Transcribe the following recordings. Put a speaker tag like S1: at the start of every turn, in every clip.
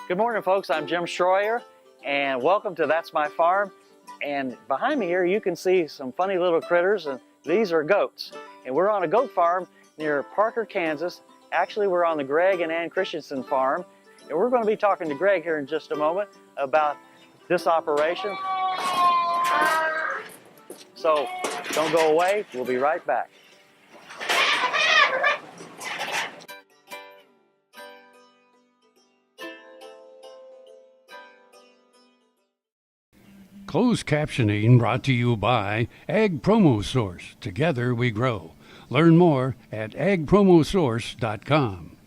S1: Good morning, folks. I'm Jim Shroyer, and welcome to That's My Farm. And behind me here, you can see some funny little critters, and these are goats. And we're on a goat farm near Parker, Kansas. Actually, we're on the Greg and Ann Christiansen farm, and we're going to be talking to Greg here in just a moment about this operation. So don't go away. We'll be right back.
S2: Closed captioning brought to you by Ag Promo Source. Together we grow. Learn more at agpromosource.com.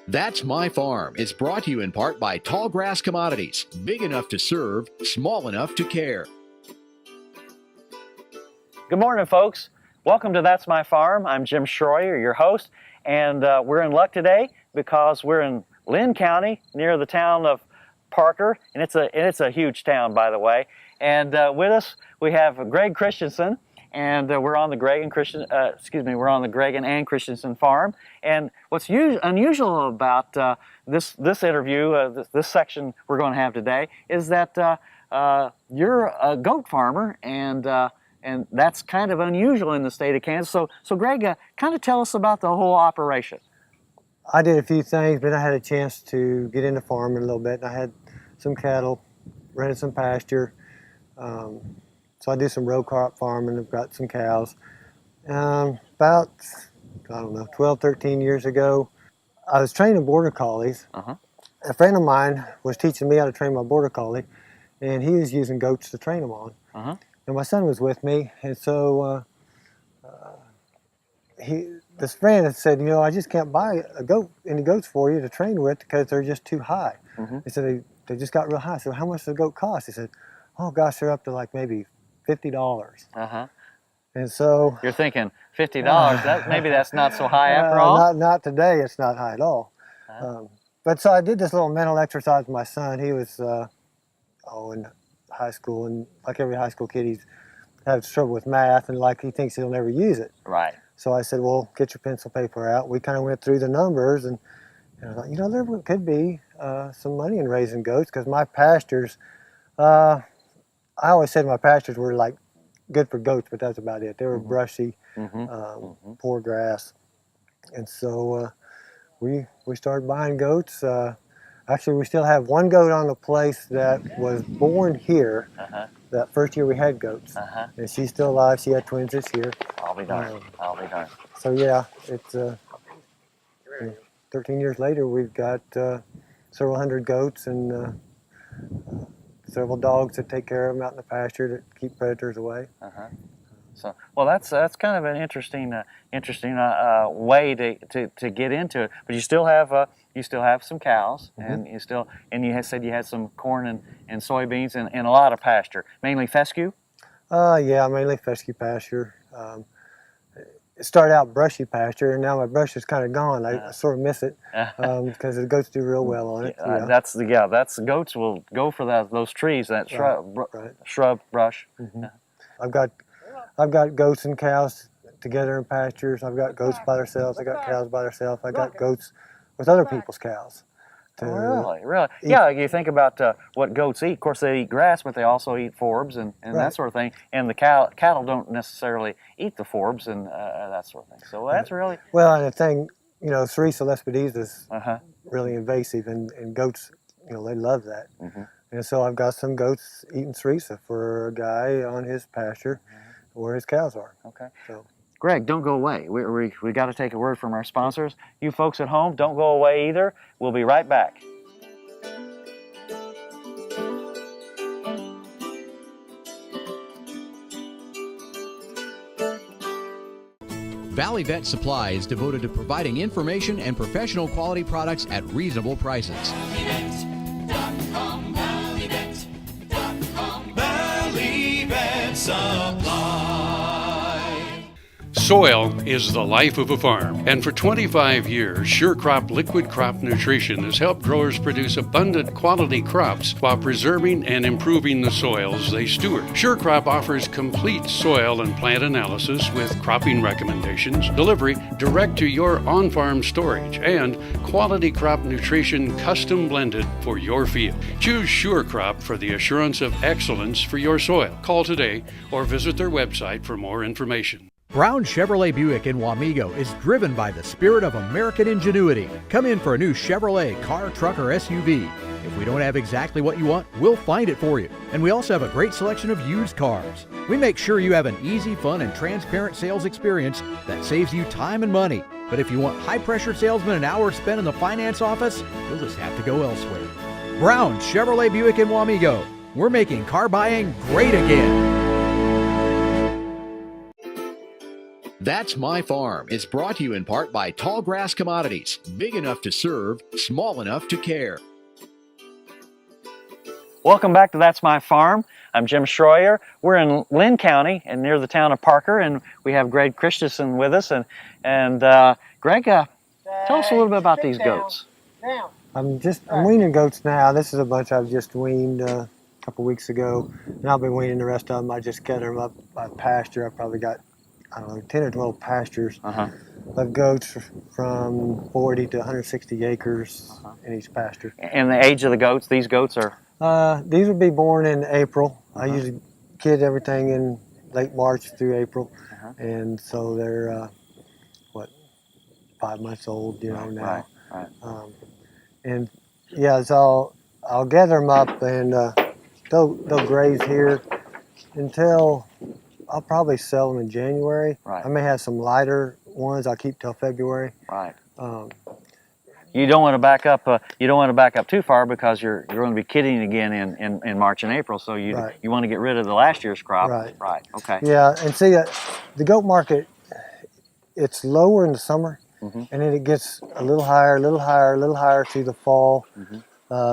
S3: That's My Farm is brought to you in part by TALLGRASS Commodities. Big enough to serve, small enough to care.
S1: Good morning, folks. Welcome to That's My Farm. I'm Jim Shroyer, your host, and we're in luck today because we're in Lynn County near the town of Parker, and it's a huge town, by the way. And with us we have Greg Christiansen, and we're on the Greg and Ann Christiansen farm. And what's unusual about this interview, this section we're going to have today, is that you're a goat farmer, and that's kind of unusual in the state of Kansas. So Greg, kind of tell us about the whole operation.
S4: I did a few things, but I had a chance to get into farming a little bit. I had some cattle, rented some pasture. So I do some row crop farming. I've got some cows. About, 12, 13 years ago, I was training border collies. A friend of mine was teaching me how to train my border collie, and he was using goats to train them on. And my son was with me, and so this friend had said, I just can't buy any goats for you to train with because they're just too high. He said, they just got real high. So how much does a goat cost? He said, oh gosh, they're up to like maybe $50. And so
S1: you're thinking $50, maybe that's not so high after all?
S4: Not today, it's not high at all. But so I did this little mental exercise with my son. He was in high school, and like every high school kid, he's has trouble with math, and like he thinks he'll never use it.
S1: Right.
S4: So I said, well, get your pencil paper out. We kind of went through the numbers, and I thought, there could be some money in raising goats, because my pastures, I always said my pastures were like good for goats, but that's about it. They were brushy, poor grass. And so we started buying goats. Actually, we still have one goat on the place that was born here. That first year we had goats. And she's still alive. She had twins this year.
S1: I'll be darned.
S4: So yeah, it's 13 years later, we've got several hundred goats and several dogs that take care of them out in the pasture that keep predators away.
S1: So, well, that's kind of an interesting way to get into it. But you still have some cows, and you said you had some corn and soybeans and a lot of pasture, mainly fescue.
S4: Yeah, mainly fescue pasture. It started out brushy pasture, and now my brush is kind of gone. I sort of miss it because the goats do real well on it.
S1: That's goats will go for those trees, that shrub brush.
S4: I've got goats and cows together in pastures. I've got goats by themselves. I got cows by themselves. I got goats with other people's cows.
S1: Really? Yeah, you think about what goats eat. Of course, they eat grass, but they also eat forbs and that sort of thing. And the cattle don't necessarily eat the forbs and that sort of thing. So that's really...
S4: Well, and the thing, Cerisa lespedeza is really invasive, and goats, they love that. And so I've got some goats eating Cerisa for a guy on his pasture where his cows are.
S1: Okay. So. Greg, don't go away. We got to take a word from our sponsors. You folks at home, don't go away either. We'll be right back.
S3: Valley Vet Supply is devoted to providing information and professional quality products at reasonable prices.
S5: ValleyVet.com, ValleyVet.com, Valley Vet Supply.
S2: Soil is the life of a farm, and for 25 years, SureCrop Liquid Crop Nutrition has helped growers produce abundant quality crops while preserving and improving the soils they steward. SureCrop offers complete soil and plant analysis with cropping recommendations, delivery direct to your on-farm storage, and quality crop nutrition custom blended for your field. Choose SureCrop for the assurance of excellence for your soil. Call today or visit their website for more information.
S5: Brown Chevrolet Buick in Wamego is driven by the spirit of American ingenuity. Come in for a new Chevrolet car, truck, or SUV. If we don't have exactly what you want, we'll find it for you. And we also have a great selection of used cars. We make sure you have an easy, fun, and transparent sales experience that saves you time and money. But if you want high-pressure salesmen and hours spent in the finance office, you'll just have to go elsewhere. Brown Chevrolet Buick in Wamego. We're making car buying great again.
S3: That's My Farm is brought to you in part by Tallgrass Commodities. Big enough to serve, small enough to care.
S1: Welcome back to That's My Farm. I'm Jim Shroyer. We're in Lynn County and near the town of Parker, and we have Greg Christiansen with us. And Greg, tell us a little bit about these goats.
S4: I'm weaning goats now. This is a bunch I've just weaned a couple weeks ago, and I'll be weaning the rest of them. I just gather them up by pasture. I've probably got, I don't know, 10 or 12 pastures of goats from 40 to 160 acres in each pasture.
S1: And the age of the goats, these goats are?
S4: These would be born in April. I usually kid everything in late March through April. And so they're, 5 months old, now.
S1: Right.
S4: And yeah, so I'll gather them up and they'll graze here until I'll probably sell them in January.
S1: Right.
S4: I may have some lighter ones I'll keep till February.
S1: Right. You don't want to back up. You don't want to back up too far because you're going to be kidding again in March and April. So you want to get rid of the last year's crop. Right. Okay.
S4: Yeah, and see the goat market, it's lower in the summer, and then it gets a little higher through the fall.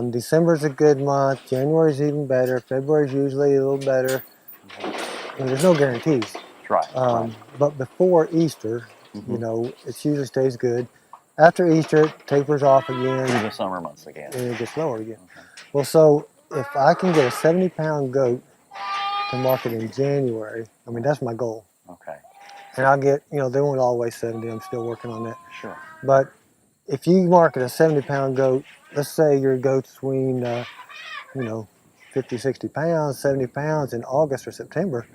S4: December's a good month. January's even better. February's usually a little better. And there's no guarantees.
S1: Right.
S4: But before Easter, it usually stays good. After Easter, it tapers off again.
S1: Through the summer months again.
S4: And it gets lower again. Well, so if I can get a 70-pound goat to market in January, I mean, that's my goal.
S1: Okay.
S4: And I'll get, they won't all weigh 70. I'm still working on that.
S1: Sure.
S4: But if you market a 70-pound goat, let's say your goats wean, 50, 60 pounds, 70 pounds in August or September,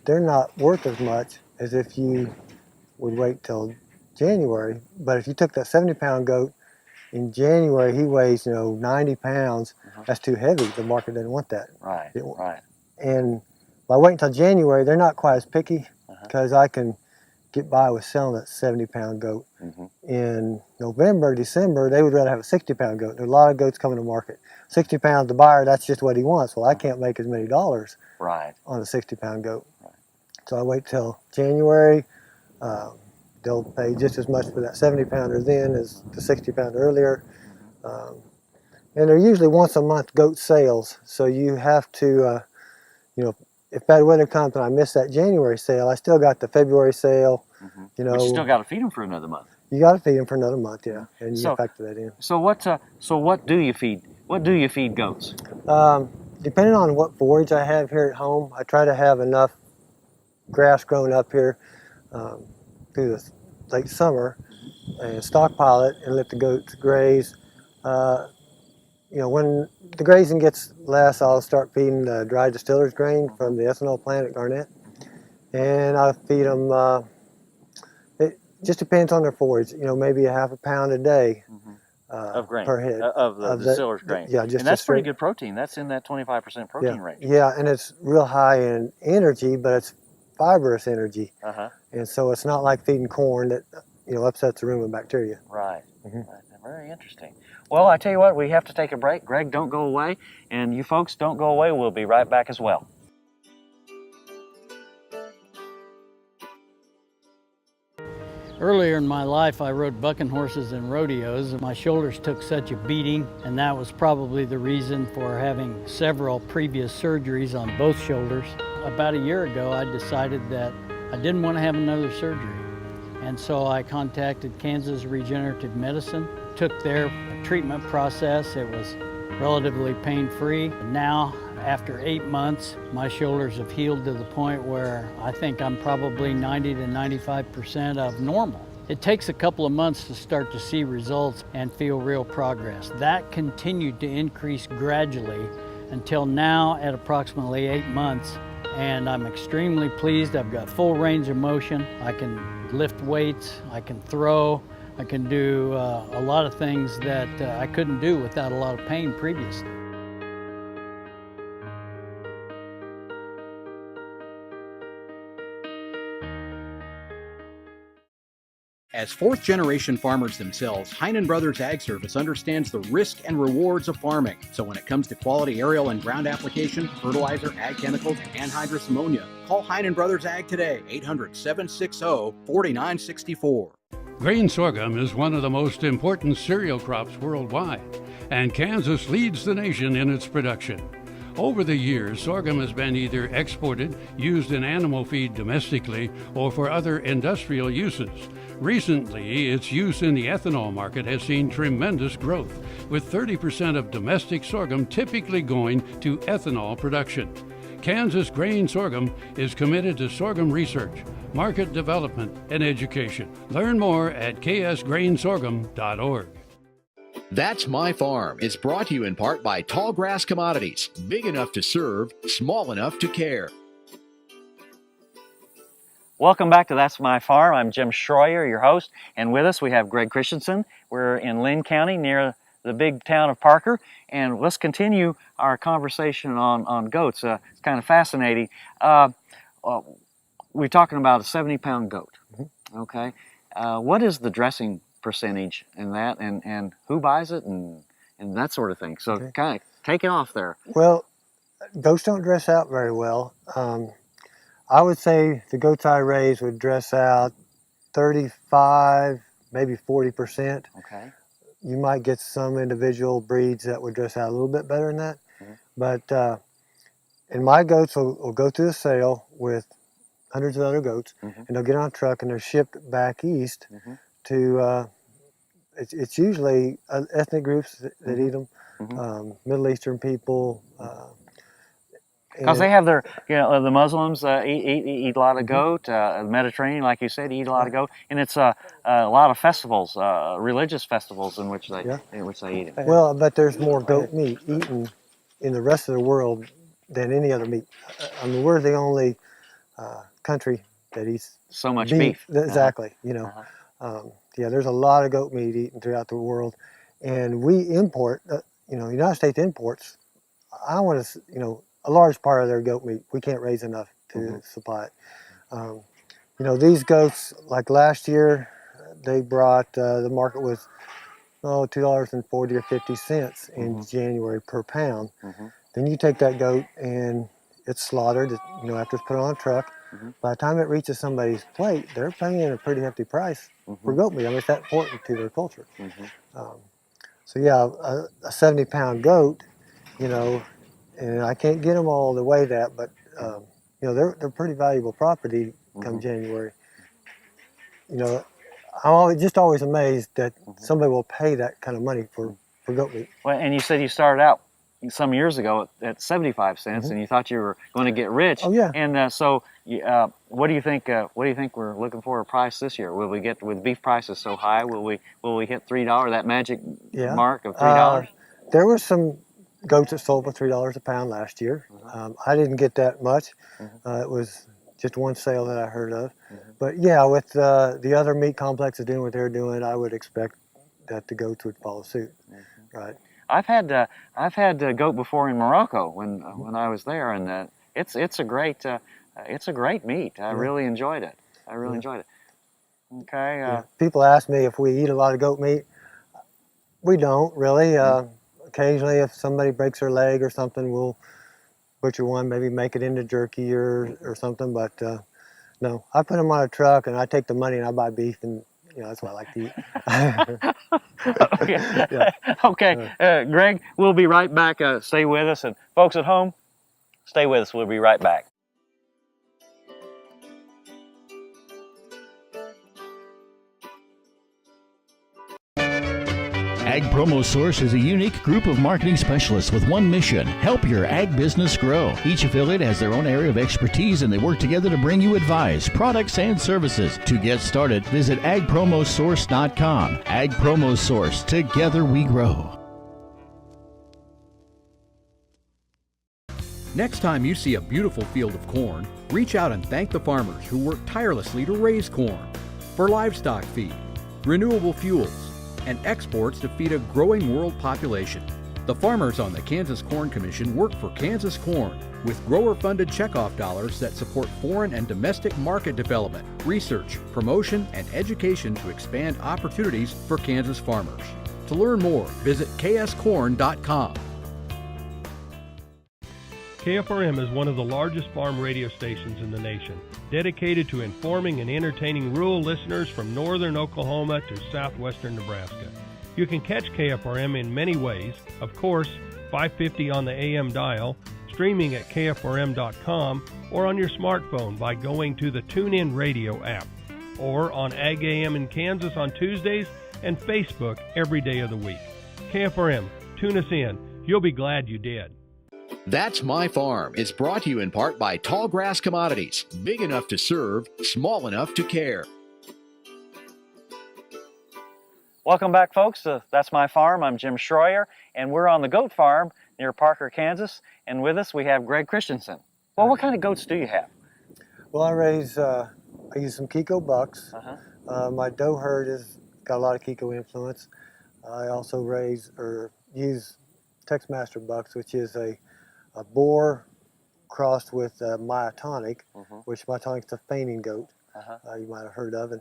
S4: they're not worth as much as if you would wait till January. But if you took that 70-pound goat in January, he weighs, 90 pounds, that's too heavy. The market doesn't want that.
S1: Right.
S4: And by waiting until January, they're not quite as picky because I can get by with selling that 70-pound goat. In November, December, they would rather have a 60-pound goat. There are a lot of goats coming to market. 60 pounds, the buyer, that's just what he wants. Well, I can't make as many dollars on a 60-pound goat. So I wait till January. They'll pay just as much for that 70-pounder then as the 60-pounder earlier. And they're usually once a month goat sales. So you have to, if bad weather comes and I miss that January sale, I still got the February sale.
S1: But you still got to feed them for another month.
S4: You got to feed them for another month, yeah, and you factor that in.
S1: So what do you feed? What do you feed goats?
S4: Depending on what forage I have here at home, I try to have enough grass grown up here through the late summer and stockpile it and let the goats graze. When the grazing gets less, I'll start feeding the dry distiller's grain from the ethanol plant at Garnett, and I'll feed them. It just depends on their forage. Maybe a half a pound a day
S1: of grain
S4: per head
S1: of the distiller's grain.
S4: Yeah, just
S1: and that's pretty good protein. That's in that 25% protein range.
S4: Yeah, and it's real high in energy, but it's fibrous energy, and so it's not like feeding corn that upsets the rumen bacteria.
S1: Right. Very interesting. Well, I tell you what, we have to take a break. Greg, don't go away, and you folks don't go away. We'll be right back as well.
S6: Earlier in my life, I rode bucking horses in rodeos, and my shoulders took such a beating, and that was probably the reason for having several previous surgeries on both shoulders. About a year ago, I decided that I didn't want to have another surgery. And so I contacted Kansas Regenerative Medicine, took their treatment process. It was relatively pain-free. Now, after 8 months, my shoulders have healed to the point where I think I'm probably 90 to 95% of normal. It takes a couple of months to start to see results and feel real progress. That continued to increase gradually until now at approximately 8 months. And I'm extremely pleased. I've got full range of motion. I can lift weights, I can throw, I can do a lot of things that I couldn't do without a lot of pain previously.
S5: As fourth-generation farmers themselves, Heinen Brothers Ag Service understands the risk and rewards of farming. So when it comes to quality aerial and ground application, fertilizer, ag chemicals, and anhydrous ammonia, call Heinen Brothers Ag today, 800-760-4964.
S2: Grain sorghum is one of the most important cereal crops worldwide, and Kansas leads the nation in its production. Over the years, sorghum has been either exported, used in animal feed domestically, or for other industrial uses. Recently, its use in the ethanol market has seen tremendous growth, with 30% of domestic sorghum typically going to ethanol production. Kansas Grain Sorghum is committed to sorghum research, market development, and education. Learn more at ksgrainsorghum.org.
S3: That's My Farm is brought to you in part by TALLGRASS Commodities, big enough to serve, small enough to care.
S1: Welcome back to That's My Farm. I'm Jim Shroyer, your host, and with us we have Greg Christiansen. We're in Lynn County near the big town of Parker, and let's continue our conversation on goats. It's kind of fascinating. We're talking about a 70-pound goat. Okay, what is the dressing percentage in that, and who buys it, and that sort of thing? So kind of take it off there.
S4: Well, goats don't dress out very well. I would say the goats I raise would dress out 35, maybe 40%.
S1: Okay.
S4: You might get some individual breeds that would dress out a little bit better than that. But and my goats will go through the sale with hundreds of other goats, and they'll get on a truck and they're shipped back east to, it's usually ethnic groups that eat them, Middle Eastern people.
S1: Because they have their, the Muslims eat a lot of goat. The Mediterranean, like you said, eat a lot of goat, and it's a lot of festivals, religious festivals in which they eat it.
S4: Well, but there's more goat meat eaten in the rest of the world than any other meat. I mean, we're the only country that eats
S1: so much beef.
S4: Exactly. Yeah, there's a lot of goat meat eaten throughout the world, and we import. The United States imports. I want to, a large part of their goat meat. We can't raise enough to supply it. These goats, like last year, they brought, the market was, $2.40 or 50 cents in January per pound. Then you take that goat and it's slaughtered, after it's put on a truck. By the time it reaches somebody's plate, they're paying a pretty hefty price for goat meat. I mean, it's that important to their culture. So yeah, a 70-pound goat, and I can't get them all to weigh that, but they're pretty valuable property come January. I'm always amazed that somebody will pay that kind of money for goat meat.
S1: Well, and you said you started out some years ago at 75 cents, and you thought you were going to get rich.
S4: Oh yeah.
S1: And so, what do you think? What do you think we're looking for a price this year? Will we get, with beef prices so high? Will we hit $3? That magic mark of $3?
S4: There were some goats that sold for $3 a pound last year. I didn't get that much. It was just one sale that I heard of. But yeah, with the other meat complexes doing what they're doing, I would expect that the goats would follow suit. Right.
S1: I've had goat before in Morocco when I was there, and it's a great meat. I really enjoyed it. Enjoyed it. Okay.
S4: People ask me if we eat a lot of goat meat. We don't really. Occasionally, if somebody breaks their leg or something, we'll butcher one, maybe make it into jerky or something. But no, I put them on a truck and I take the money and I buy beef, and that's what I like to eat.
S1: Okay. Greg, we'll be right back. Stay with us, and folks at home, stay with us. We'll be right back.
S7: Ag Promo Source is a unique group of marketing specialists with one mission: help your ag business grow. Each affiliate has their own area of expertise, and they work together to bring you advice, products, and services. To get started, visit agpromosource.com. Ag Promo Source. Together we grow.
S5: Next time you see a beautiful field of corn, reach out and thank the farmers who work tirelessly to raise corn for livestock feed, renewable fuels, and exports to feed a growing world population. The farmers on the Kansas Corn Commission work for Kansas Corn with grower-funded checkoff dollars that support foreign and domestic market development, research, promotion, and education to expand opportunities for Kansas farmers. To learn more, visit kscorn.com.
S8: KFRM is one of the largest farm radio stations in the nation, dedicated to informing and entertaining rural listeners from northern Oklahoma to southwestern Nebraska. You can catch KFRM in many ways. Of course, 550 on the AM dial, streaming at kfrm.com, or on your smartphone by going to the TuneIn Radio app, or on Ag AM in Kansas on Tuesdays and Facebook every day of the week. KFRM, tune us in. You'll be glad you did.
S3: That's My Farm is brought to you in part by Tallgrass Commodities. Big enough to serve, small enough to care.
S1: Welcome back, folks. That's My Farm. I'm Jim Shroyer, and we're on the goat farm near Parker, Kansas. And with us, we have Greg Christiansen. Well, what kind of goats do you have?
S4: Well, I use some Kiko bucks. My doe herd has got a lot of Kiko influence. I also use Texmaster bucks, which is a boar crossed with myotonic, which myotonic is a fainting goat. You might have heard of it.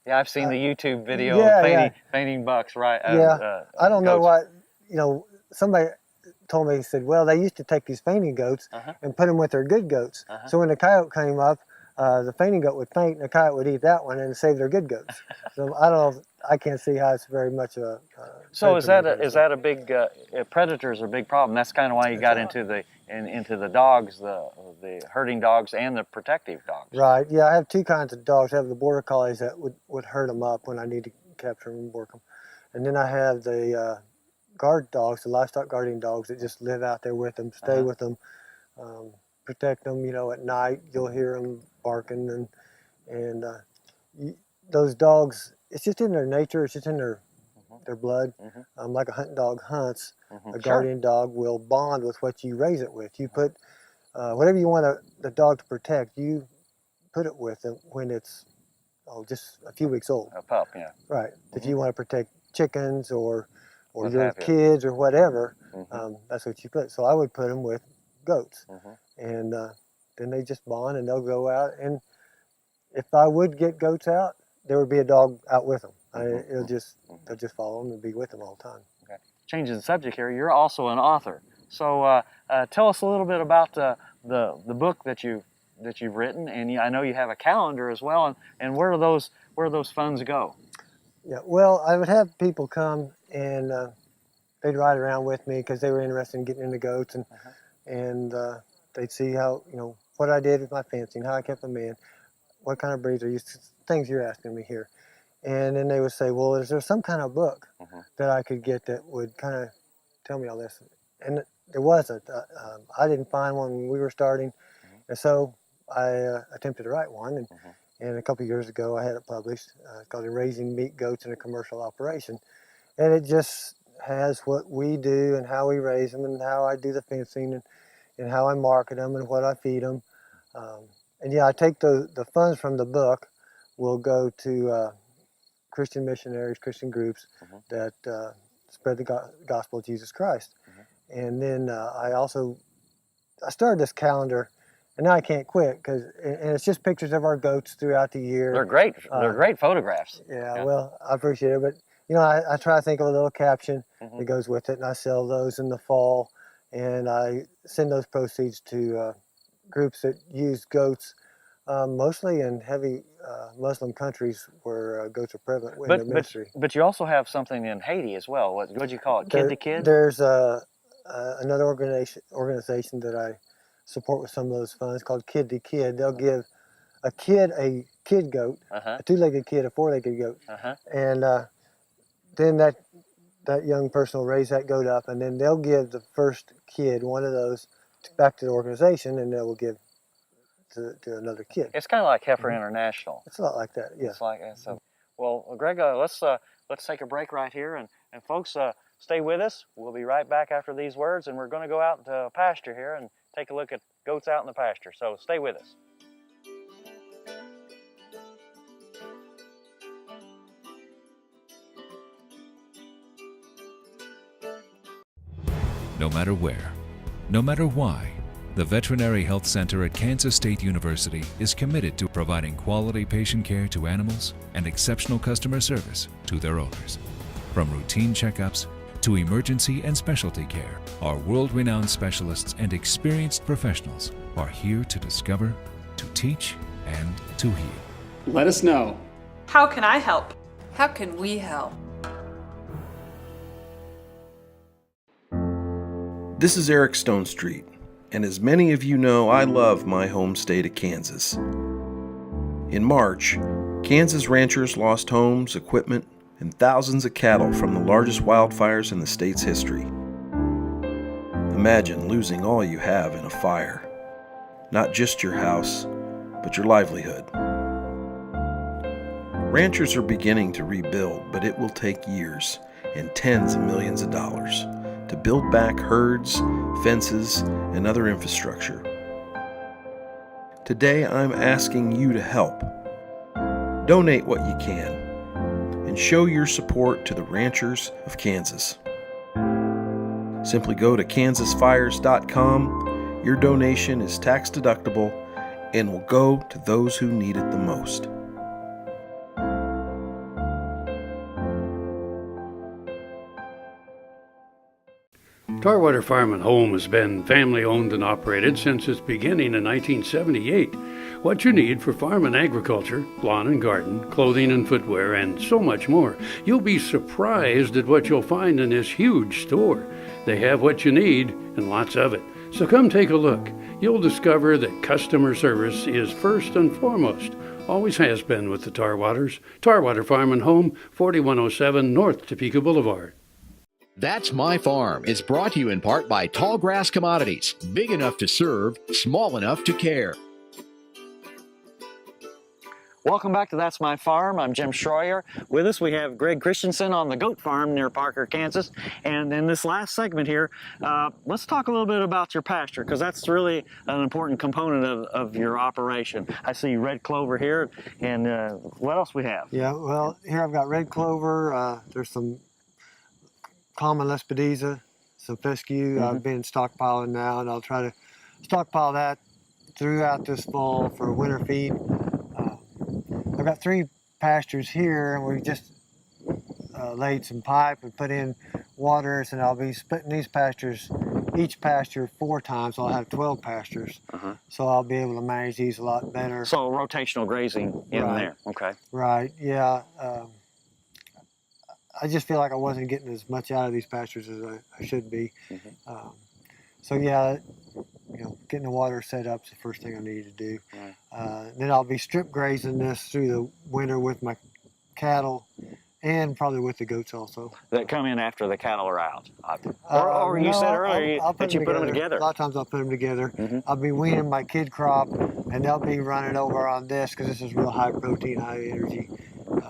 S1: Yeah, I've seen the YouTube video of fainting bucks, right?
S4: I don't know what, somebody told me, he said, well, they used to take these fainting goats and put them with their good goats. So when the coyote came up, the fainting goat would faint and the coyote would eat that one and save their good goats. So I don't know, I can't see how it's very much of a...
S1: So is that a big, predators are a big problem? That's kind of why you got into the dogs, the herding dogs and the protective dogs.
S4: Right, yeah, I have two kinds of dogs. I have the border collies that would herd them up when I need to capture them and work them. And then I have the guard dogs, the livestock guardian dogs that just live out there with them, stay with them, protect them. At night you'll hear them barking, and those dogs, it's just in their nature, it's just in their blood. Like a hunting dog hunts, a guardian dog will bond with what you raise it with. You put whatever you want the dog to protect, you put it with them when it's just a few weeks old.
S1: A pup, yeah.
S4: Right. If you want to protect chickens or your kids or whatever, that's what you put. So I would put them with goats, and then they just bond and they'll go out. And if I would get goats out, there would be a dog out with them. They'll just follow them and be with them all the time.
S1: Okay. Changing the subject here, you're also an author. So tell us a little bit about the book that you've written, and I know you have a calendar as well. And where do those funds go?
S4: Yeah, well, I would have people come and they'd ride around with me because they were interested in getting into goats, and they'd see how what I did with my fencing, how I kept them in, what kind of breeds I used, things you're asking me here. And then they would say, well, is there some kind of book that I could get that would kind of tell me all this? And there wasn't. I didn't find one when we were starting. And so I attempted to write one. And a couple of years ago, I had it published. It's called Raising Meat Goats in a Commercial Operation. And it just has what we do and how we raise them and how I do the fencing and how I market them and what I feed them. And yeah, I take the funds from the book will go to Christian missionaries, Christian groups that spread the gospel of Jesus Christ. And then I started this calendar, and now I can't quit because it's just pictures of our goats throughout the year.
S1: They're great. They're great photographs.
S4: Yeah, well, I appreciate it, but I try to think of a little caption that goes with it, and I sell those in the fall, and I send those proceeds to groups that use goats, mostly in heavy Muslim countries where goats are prevalent in their ministry.
S1: But you also have something in Haiti as well. What do you call it? Kid to Kid?
S4: There's another organization that I support with some of those funds called Kid to Kid. They'll give a kid goat, a two-legged kid, a four-legged goat, and then that that young person will raise that goat up, and then they'll give the first kid one of those back to the organization, and they will give to another kid.
S1: It's kind of like Heifer International.
S4: It's a lot like that, yeah.
S1: It's like so. Well, Greg, let's take a break right here, and folks, stay with us. We'll be right back after these words, and we're going to go out into pasture here and take a look at goats out in the pasture. So stay with us.
S9: No matter where, no matter why, the Veterinary Health Center at Kansas State University is committed to providing quality patient care to animals and exceptional customer service to their owners. From routine checkups to emergency and specialty care, our world-renowned specialists and experienced professionals are here to discover, to teach, and to heal.
S10: Let us know.
S11: How can I help?
S12: How can we help?
S13: This is Eric Stonestreet, and as many of you know, I love my home state of Kansas. In March, Kansas ranchers lost homes, equipment, and thousands of cattle from the largest wildfires in the state's history. Imagine losing all you have in a fire. Not just your house, but your livelihood. Ranchers are beginning to rebuild, but it will take years and tens of millions of dollars to build back herds, fences, and other infrastructure. Today, I'm asking you to help. Donate what you can and show your support to the ranchers of Kansas. Simply go to kansasfires.com. Your donation is tax deductible and will go to those who need it the most.
S2: Tarwater Farm and Home has been family owned and operated since its beginning in 1978. What you need for farm and agriculture, lawn and garden, clothing and footwear, and so much more. You'll be surprised at what you'll find in this huge store. They have what you need and lots of it. So come take a look. You'll discover that customer service is first and foremost. Always has been with the Tarwaters. Tarwater Farm and Home, 4107 North Topeka Boulevard.
S3: That's My Farm is brought to you in part by TALLGRASS Commodities. Big enough to serve, small enough to care.
S1: Welcome back to That's My Farm. I'm Jim Shroyer. With us we have Greg Christiansen on the goat farm near Parker, Kansas. And in this last segment here, let's talk a little bit about your pasture, because that's really an important component of your operation. I see red clover here, and what else we have?
S4: Yeah, well, here I've got red clover. There's some common Lespedeza, some fescue. I've been stockpiling now, and I'll try to stockpile that throughout this fall for winter feed. I've got 3 pastures here, and we just laid some pipe and put in waters, and I'll be splitting these pastures, each pasture 4 times, so I'll have 12 pastures. So I'll be able to manage these a lot better.
S1: So rotational grazing in there, okay.
S4: Right, yeah. I just feel like I wasn't getting as much out of these pastures as I should be. So yeah, you know, getting the water set up is the first thing I need to do. Then I'll be strip grazing this through the winter with my cattle and probably with the goats also.
S1: That come in after the cattle are out? Or you said earlier that you put them together.
S4: A lot of times I'll put them together. I'll be weaning my kid crop, and they'll be running over on this because this is real high protein, high energy.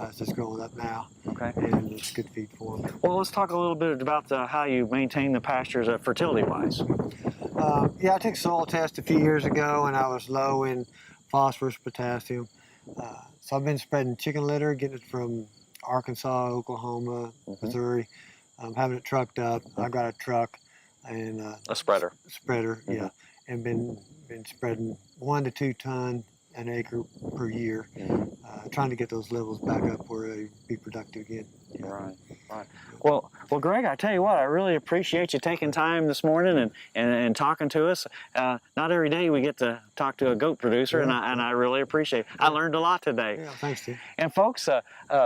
S4: It's just growing up now. Okay. And it's good feed for them.
S1: Well, let's talk a little bit about how you maintain the pastures fertility-wise.
S4: Yeah, I took soil test a few years ago, and I was low in phosphorus, potassium. So I've been spreading chicken litter, getting it from Arkansas, Oklahoma, Missouri. I'm having it trucked up. I got a truck and
S1: a spreader.
S4: Yeah, and been spreading 1 to 2 ton an acre per year, trying to get those levels back up where they be productive again.
S1: Right. Well, Greg, I tell you what, I really appreciate you taking time this morning and talking to us. Not every day we get to talk to a goat producer, and I really appreciate it. I learned a lot today.
S4: Yeah, thanks, Tim.
S1: And folks,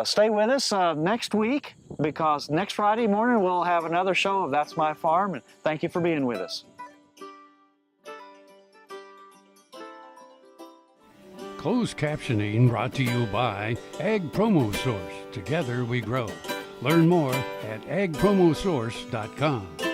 S1: stay with us next week, because next Friday morning we'll have another show of That's My Farm, and thank you for being with us.
S2: Closed captioning brought to you by Ag Promo Source. Together we grow. Learn more at agpromosource.com.